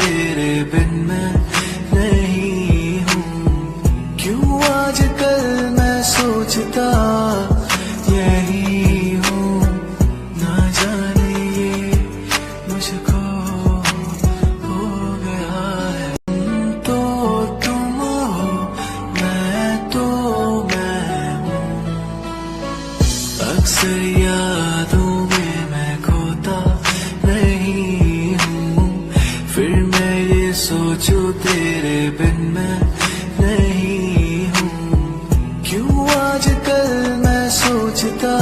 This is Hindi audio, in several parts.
तेरे बिन मैं नहीं हूँ। क्यों आजकल मैं सोचता यही हूँ, ना जाने ये मुझको हो गया है। तो तुम हो, मैं तो मैं हूँ। अक्सर यादों में मैं खोता नहीं हूँ, फिर मैं ये सोचूं तेरे बिन मैं नहीं हूँ। क्यों आजकल मैं सोचता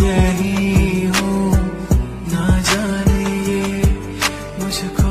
यही हूँ, ना जाने ये मुझको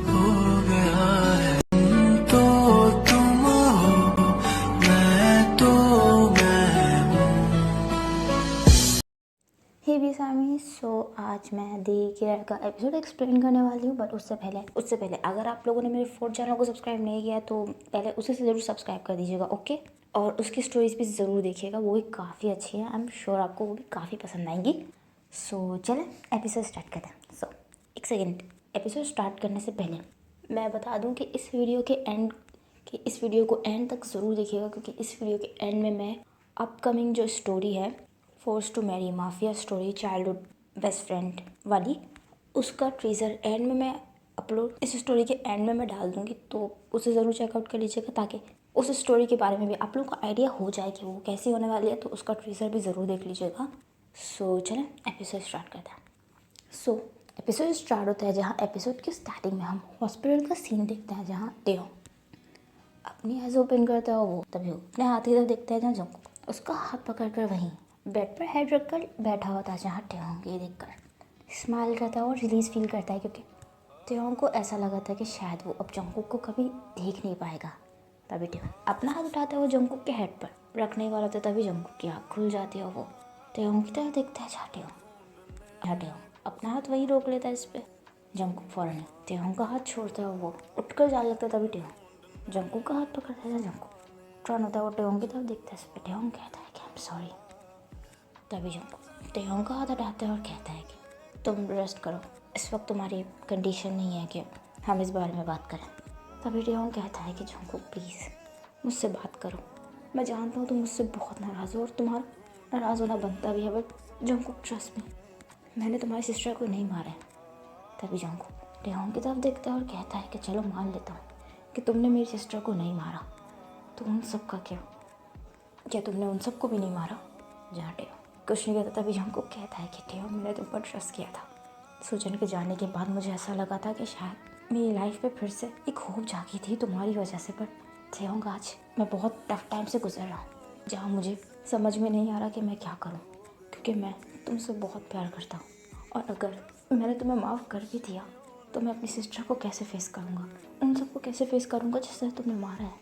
हो गया है। तो तुम हो, मैं तो मैं हूँ। हे बेसामी, आज मैं दी केयर का एपिसोड एक्सप्लेन करने वाली हूँ। बट उससे पहले अगर आप लोगों ने मेरे फोर्थ चैनल को सब्सक्राइब नहीं किया तो पहले उसे से ज़रूर सब्सक्राइब कर दीजिएगा, ओके। और उसकी स्टोरीज भी ज़रूर देखिएगा, वो भी काफ़ी अच्छी है। आई एम श्योर आपको वो भी काफ़ी पसंद आएंगी। चलें एपिसोड स्टार्ट करते हैं। एक सेकेंड, एपिसोड स्टार्ट करने से पहले मैं बता दूँ कि इस वीडियो को एंड तक ज़रूर देखिएगा, क्योंकि इस वीडियो के एंड में मैं अपकमिंग जो स्टोरी है, force to marry mafia story, childhood best friend वाली, उसका ट्रेजर एंड में मैं इस स्टोरी के एंड में मैं डाल दूँगी, तो उसे ज़रूर चेकआउट कर लीजिएगा, ताकि उस स्टोरी के बारे में भी आप लोगों को आइडिया हो जाए कि वो कैसी होने वाली है। तो उसका ट्रेजर भी ज़रूर देख लीजिएगा। चलें एपिसोड स्टार्ट करते हैं। एपिसोड स्टार्ट होता है जहाँ एपिसोड की स्टार्टिंग में हम हॉस्पिटल का सीन देखते हैं, जहाँ टेहो अपनी आइज ओपन करता है। वो तभी अपने हाथ की तरफ देखता है जहाँ जंगकुक उसका हाथ पकड़कर वहीं बेड पर हेड रखकर बैठा हुआ था, जहाँ टेहोंग ये देखकर स्माइल करता है और रिलीज फील करता है, क्योंकि टेहोंग को ऐसा लगा था कि शायद वो अब जंगकुक को कभी देख नहीं पाएगा। तभी टेहोंग अपना हाथ उठाता है वो जंगकुक के हेड पर रखने वाला था, तभी जंगकुक की आँख खुल जाती है। वो टेहोंग की तरफ देखता है, जहाँ टेहोंग अपना हाथ वहीं रोक लेता है इस पर। जंगकुक फौरन टेहोंग का हाथ छोड़ता है, वो उठकर जाने लगता है। तभी टेहोंग जंगकुक का हाथ पकड़ता है। जंगकुक टर्न होता है, वो टेहोंग की तरफ देखता है। इस पर टेहोंग कहता है कि आई एम सॉरी। तभी जंगकुक टेहोंग का हाथ हटाता है और कहता है कि तुम रेस्ट करो, इस वक्त तुम्हारी कंडीशन नहीं है कि हम इस बारे में बात करें। तभी टेहोंग कहता है कि जंगकुक प्लीज़ मुझसे बात करो, मैं जानता हूँ तुम मुझसे बहुत नाराज़ हो और तुम्हारा नाराज़ होना बनता भी है, बट जंगकुक ट्रस्ट मी, मैंने तुम्हारी सिस्टर को नहीं मारा है। तभी जंगकुक टेहोंग की तरफ देखता है और कहता है कि चलो मान लेता हूँ कि तुमने मेरी सिस्टर को नहीं मारा, तो उन सब का क्या तुमने उन सबको भी नहीं मारा? जहाँ टेहोंग कुछ नहीं कहता। तभी जंगकुक कहता है कि टेहोंग मैंने तुम पर ट्रस्ट किया था। सूजन के जाने के बाद मुझे ऐसा लगा था कि शायद मेरी लाइफ में फिर से एक होप जागी थी तुम्हारी वजह से, पर टेहोंग आज मैं बहुत टफ टाइम से गुजर रहा हूँ, जहाँ मुझे समझ में नहीं आ रहा कि मैं क्या करूँ, क्योंकि मैं तुमसे बहुत प्यार करता हूँ, और अगर मैंने तुम्हें माफ़ कर भी दिया तो मैं अपनी सिस्टर को कैसे फेस करूँगा, उन सबको कैसे फेस करूँगा जिससे तुमने मारा है।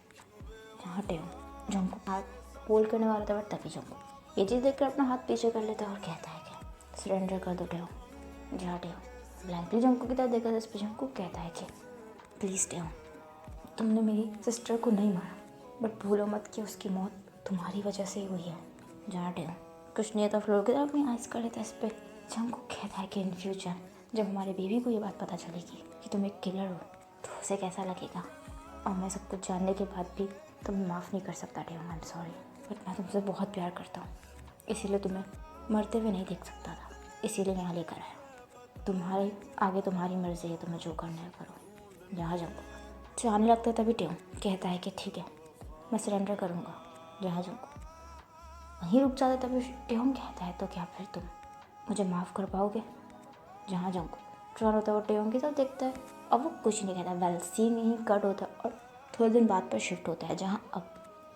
जहाँ टेहोंग जंगकुक हाथ होल्ड करने वाला था, तभी जंगकुक ये चीज़ देखकर अपना हाथ पीछे कर लेता है और कहता है कि सरेंडर कर दो टेहोंग। जहाँ टेहोंग ब्लैंकली जंगकुक की तरफ देखा था, इस पर जंगकुक कहता है कि प्लीज़ टेहोंग तुमने मेरी सिस्टर को नहीं मारा, बट भूलो मत कि उसकी मौत तुम्हारी वजह से ही हुई है। जहाँ टेहोंग कुछ नहीं था, फ्लोर की तरफ अपनी आइज़ कर लेता है। इस पर जंगकुक कहता है कि इन फ्यूचर जब हमारे बेबी को ये बात पता चलेगी कि तुम एक किलर हो, तो उसे कैसा लगेगा। और मैं सब कुछ जानने के बाद भी तुम्हें माफ़ नहीं कर सकता टेहोंग, आई एम सॉरी, बट मैं तुमसे बहुत प्यार करता हूँ, इसीलिए तुम्हें मरते हुए नहीं देख सकता था, इसीलिए यहाँ लेकर आया। तुम्हारे आगे तुम्हारी मर्ज़ी है, तुम्हें जो करना है करो। जहाँ जंगकुक जाने लगता है, तभी टेहोंग कहता है कि ठीक है मैं सरेंडर करूँगा। जहाँ जंगकुक वहीं रुक जाता है, तभी टेहोंग कहता है तो क्या फिर तुम मुझे माफ़ कर पाओगे? जहाँ जंगकुक ट्रॉन होता है, वो टेहोंग की तरफ देखता है और वो कुछ नहीं कहता। वेल सीन यहीं कट होता है और थोड़े दिन बाद पर शिफ्ट होता है, जहाँ अब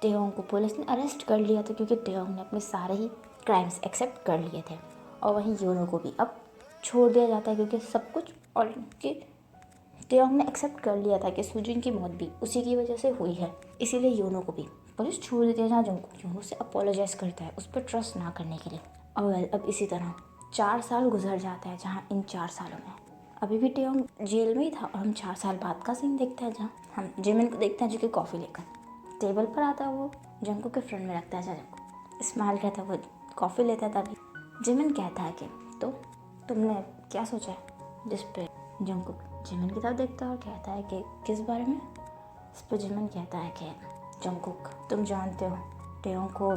टेहोंग को पुलिस ने अरेस्ट कर लिया था, क्योंकि टेहोंग ने अपने सारे ही क्राइम्स एक्सेप्ट कर लिए थे। और वहीं योनो को भी अब छोड़ दिया जाता है, क्योंकि सब कुछ और टेहोंग ने एक्सेप्ट कर लिया था कि सुजिन की मौत भी उसी की वजह से हुई है, इसीलिए योनो को भी पुलिस छोड़ देती है। जहाँ जंगकुक योनो से अपोलोजाइज करता है उस पर ट्रस्ट ना करने के लिए। और वेल अब इसी तरह 4 साल गुजर जाता है, जहाँ इन 4 सालों में अभी भी टेहोंग जेल में ही था, और हम 4 साल बाद का सीन देखते हैं, जहाँ हम जिमिन को देखते हैं जो कि कॉफ़ी लेकर टेबल पर आता है। वो जंगकुक के फ्रेंड में रखता है। जहाँ जंगकुक स्माइल कहता है, वो कॉफ़ी लेता है। तभी जिमिन कहता है कि तो तुमने क्या सोचा है जिस पे जंगकुक जिमिन की तरफ देखता है और कहता है कि किस बारे में। इस पर जिमिन कहता है कि जंगकुक तुम जानते हो टेयोंग को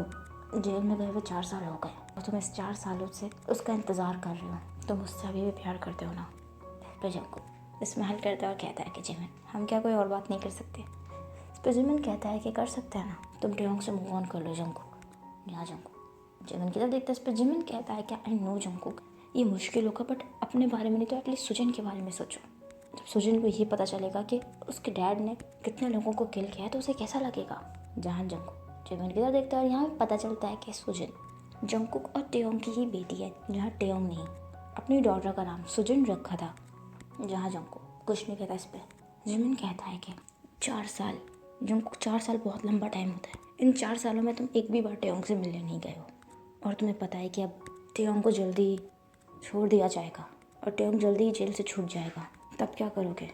जेल में गए हुए 4 साल हो गए और तुम इस 4 सालों से उसका इंतज़ार कर रहे हो, तुम उससे अभी भी प्यार करते हो ना। इस पर जंगकुक स्माइल करता है और कहता है कि जिमिन हम क्या कोई और बात नहीं कर सकते। इस पर जिमिन कहता है कि कर सकते हैं ना, तुम टेयोंग से मूव ऑन कर लो जंगकुक। यहाँ जंगकुक जिमिन की तरफ देखता है। इस पर जिमिन कहता है कि आई नो जंगकुक ये मुश्किल होगा बट अपने बारे में नहीं तो एटलीस्ट सुजिन के बारे में सोचो। जब सुजिन को ये पता चलेगा कि उसके डैड ने कितने लोगों को किल किया है तो उसे कैसा लगेगा। जहाँ जंगकुक जिमिन की तरफ देखता है और यहाँ पता चलता है कि सुजिन जंगकुक और टेयोंग की ही बेटी है, जहाँ टेयोंग ने अपनी डॉटर का नाम सुजिन रखा था। जहाँ जंगकुक कुछ नहीं कहता। इस पर जिमिन कहता है कि 4 साल जंगकुक 4 साल बहुत लंबा टाइम होता है। इन 4 सालों में तुम एक भी बार टेयोंग से मिलने नहीं गए हो और तुम्हें पता है कि अब टेयोंग को जल्दी छोड़ दिया जाएगा और टेयोंग जल्दी ही जेल से छूट जाएगा, तब क्या करोगे।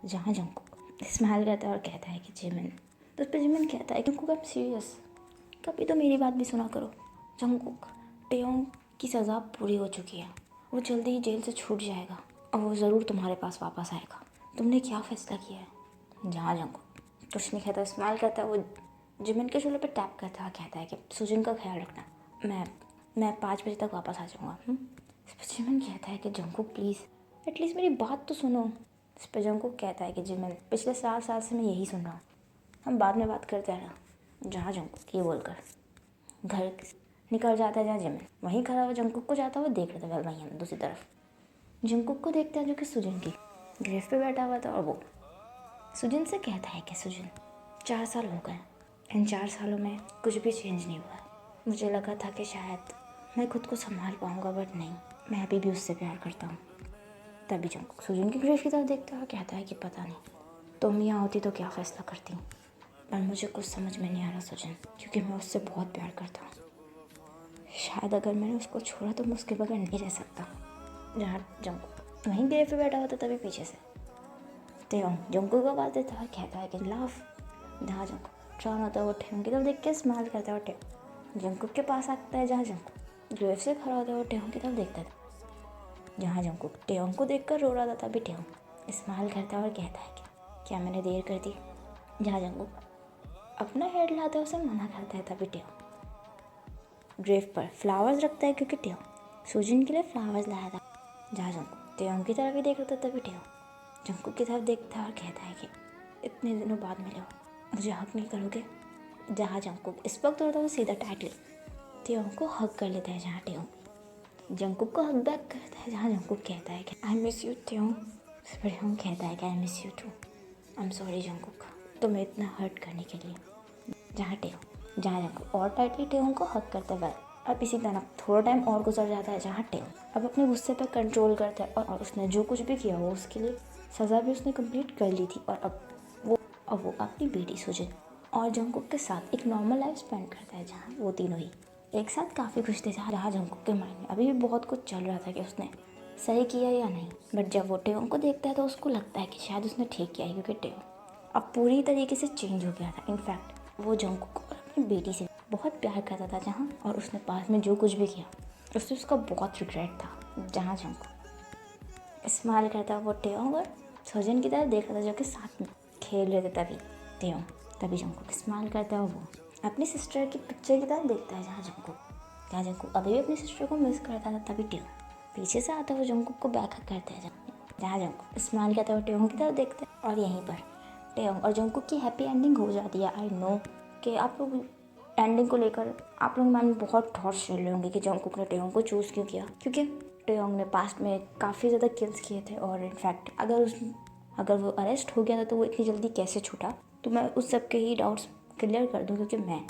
जहाँ जंगकुक स्माइल करता है और कहता है कि जिमिन। तो उस पर जिमिन कहता है जंगकुक आई एम सीरियस, कभी तो मेरी बात भी सुना करो। जंगकुक टेयोंग की सज़ा पूरी हो चुकी है, वो जल्दी ही जेल से छूट जाएगा और वो ज़रूर तुम्हारे पास वापस आएगा। तुमने क्या फ़ैसला किया है। जहाँ जंगकुक कुछ नहीं कहता, स्माइल करता है। वो जिमिन के शोल्डर पर टैप करता है और कहता है कि सुजिन का ख्याल रखना, मैं 5 बजे तक वापस आ जाऊँगा। इस पर जिमिन कहता है कि जंगकुक प्लीज़ एटलीस्ट मेरी बात तो सुनो। इस पर जंगकुक कहता है कि जिमिन पिछले 7 साल से मैं यही सुन रहा हूँ, हम बाद में बात करते हैं ना। जहाँ जंगकुक ये बोलकर घर निकल जाता है। जहाँ जिमिन वहीं खड़ा हुआ जंगकुक को जाता हुआ देख रहा था। वहीं हम दूसरी तरफ जंगकुक को देखता है जो कि सुजिन की ग्रेव पे बैठा हुआ था और वो सुजिन से कहता है कि सुजिन 4 साल हो गए, इन 4 सालों में कुछ भी चेंज नहीं हुआ। मुझे लगा था कि शायद मैं खुद को संभाल पाऊँगा बट नहीं, मैं अभी भी उससे प्यार करता हूँ। तभी जंगकुक सुजिन की ग्रेव की तरफ देखता है और कहता है कि पता नहीं तुम यहाँ होती तो क्या फ़ैसला करती, पर मुझे कुछ समझ में नहीं आ रहा सुजिन, क्योंकि मैं उससे बहुत प्यार करता हूँ। शायद अगर मैंने उसको छोड़ा तो मैं उसके बगैर नहीं रह सकता। जहाँ जंगकुक वहीं ग्रेव पे बैठा होता तभी पीछे से टेयोंग जंगकुक को आवाज़ देता है, कहता है कि लाफ। जहाँ जंगकुक ट्रॉन होता है वो टेयोंग की तरफ देख के स्माइल करता है और टेयोंग जंगकुक के पास आता है। जहाँ जंगकुक ग्रेव से खड़ा होता है वो टेयोंग की तरफ देखता था। जहाँ जंगकुक टेयोंग को देखकर रो रहा था तभी टेयोंग स्माइल करता है और कहता है कि क्या मैंने देर कर दी। जहाँ जंगकुक अपना हेड लाता है उसे मना करता है तभी टेयोंग ग्रेव पर फ्लावर्स रखता है, क्योंकि टेयोंग सुजिन के लिए फ्लावर्स लाया था। जहाँ जंगकुक टेयोंग की तरफ ही देख रहा था तभी टेयोंग जंगकुक की तरफ देखता है और कहता है कि इतने दिनों बाद मिले हो, मुझे हक नहीं करोगे। जहाँ जंगकुक इस वक्त होता है वो सीधा टाइटल टेयोंग को हक कर लेता है। जहाँ टेयोंग जंगकुक को हक बैक करता है। जहाँ जंगकुक कहता है कि आई मिस यू टेयोंग। इस पर टेयोंग कहता है कि I miss you too, I am sorry Jungkook तुम्हें इतना हर्ट करने के लिए। जहाँ जंगकुक और टाइटली टेयोंग को हक करता है। अब इसी तरह थोड़ा टाइम और गुजर जाता है। जहाँ टेयोंग अब अपने गुस्से पर कंट्रोल करता है और उसने जो कुछ भी किया वो उसके लिए सज़ा भी उसने कंप्लीट कर ली थी और अब वो अपनी बेटी सुजिन और जंगकुक के साथ एक नॉर्मल लाइफ स्पेंड करता है। जहाँ वो तीनों ही एक साथ काफ़ी खुश थे। जहाँ जंगकुक के माइंड में अभी भी बहुत कुछ चल रहा था कि उसने सही किया या नहीं, बट जब वो टेयोंग को देखता है तो उसको लगता है कि शायद उसने ठीक किया है, क्योंकि टेयोंग अब पूरी तरीके से चेंज हो गया था। इनफैक्ट वो जंगकुक और अपनी बेटी से बहुत प्यार करता था। जहाँ और उसने पास में जो कुछ भी किया उससे उसका बहुत रिग्रेट था। जहाँ जंगकुक स्माइल करता वो टेयोंग और सुजिन की तरफ देख रहा था जो कि साथ में खेल रहे थे। तभी जंगकुक स्माइल करता है। वो अपनी सिस्टर की पिक्चर की तरफ देखता है। जहाँ जंगकुक अभी भी अपनी सिस्टर को मिस करता था तभी टेयोंग पीछे से आता है वो जंगकुक को बैकअप करता है। जहाँ जंगकुक स्माइल करता है वो टेयोंग की तरफ देखते हैं और यहीं पर टेयोंग और जंगकुक की हैप्पी एंडिंग हो जाती है। आई नो कि आप लोग एंडिंग को लेकर आप लोग मन में बहुत थॉट्स चल रहे होंगे कि जंगकुक ने टेयोंग को चूज़ क्यों किया, क्योंकि टेयोंग ने पास्ट में काफ़ी ज़्यादा किल्स किए थे और इनफैक्ट अगर वो अरेस्ट हो गया था तो वो इतनी जल्दी कैसे छूटा। तो मैं उस सब के ही डाउट्स क्लियर कर दूँ, क्योंकि मैं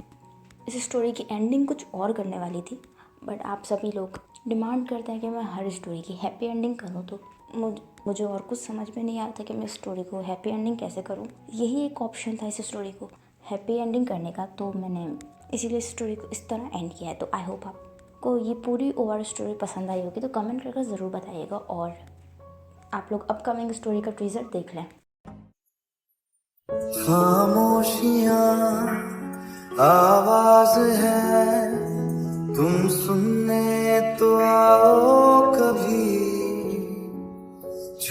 इस स्टोरी की एंडिंग कुछ और करने वाली थी, बट आप सभी लोग डिमांड करते हैं कि मैं हर स्टोरी की हैप्पी एंडिंग करूँ। तो मुझे और कुछ समझ में नहीं आया था कि मैं इस स्टोरी को हैप्पी एंडिंग कैसे करूँ। यही एक ऑप्शन था इस स्टोरी को हैप्पी एंडिंग करने का, तो मैंने इसीलिए इस स्टोरी को इस तरह एंड किया है। तो आई होप आपको ये पूरी ओवर स्टोरी पसंद आई होगी, तो कमेंट करके ज़रूर बताइएगा और आप लोग अपकमिंग स्टोरी का टीजर देख लें। खामोशियाँ आवाज है, तुम सुनने तो आओ कभी।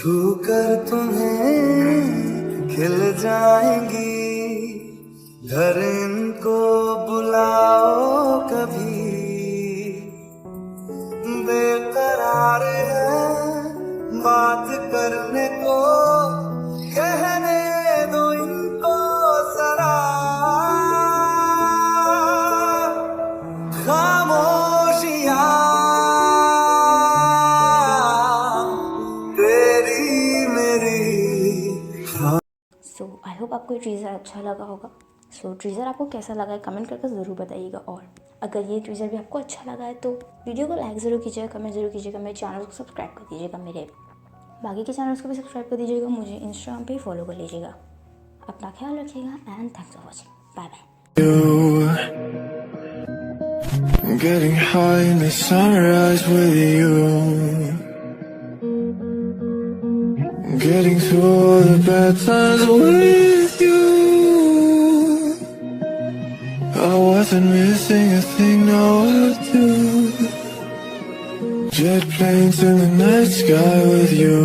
छू कर तुम्हें खिल जाएंगी, घर इनको बुलाओ कभी, बेकरार है बात करने को, कहने दो इनको जरा, खामोशियां तेरी मेरी। सो आई होप आपको ये टीज़र अच्छा लगा होगा। सो टीज़र आपको कैसा लगा है कमेंट करके ज़रूर बताइएगा, और अगर ये टीज़र भी आपको अच्छा लगा है तो वीडियो को लाइक ज़रूर कीजिएगा, कमेंट ज़रूर कीजिएगा, मेरे चैनल को सब्सक्राइब कर दीजिएगा, मेरे बाकी के चैनल्स को भी सब्सक्राइब कर दीजिएगा, मुझे इंस्टाग्राम पे फॉलो कर लीजिएगा। अपना ख्याल रखिएगा and thanks for watching, bye bye. I'm getting high in the sunrise with you. I'm getting through all the bad times with you. I wasn't missing a thing, now I do. Jet planes in the night sky with you.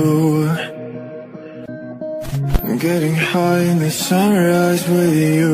I'm getting high in the sunrise with you.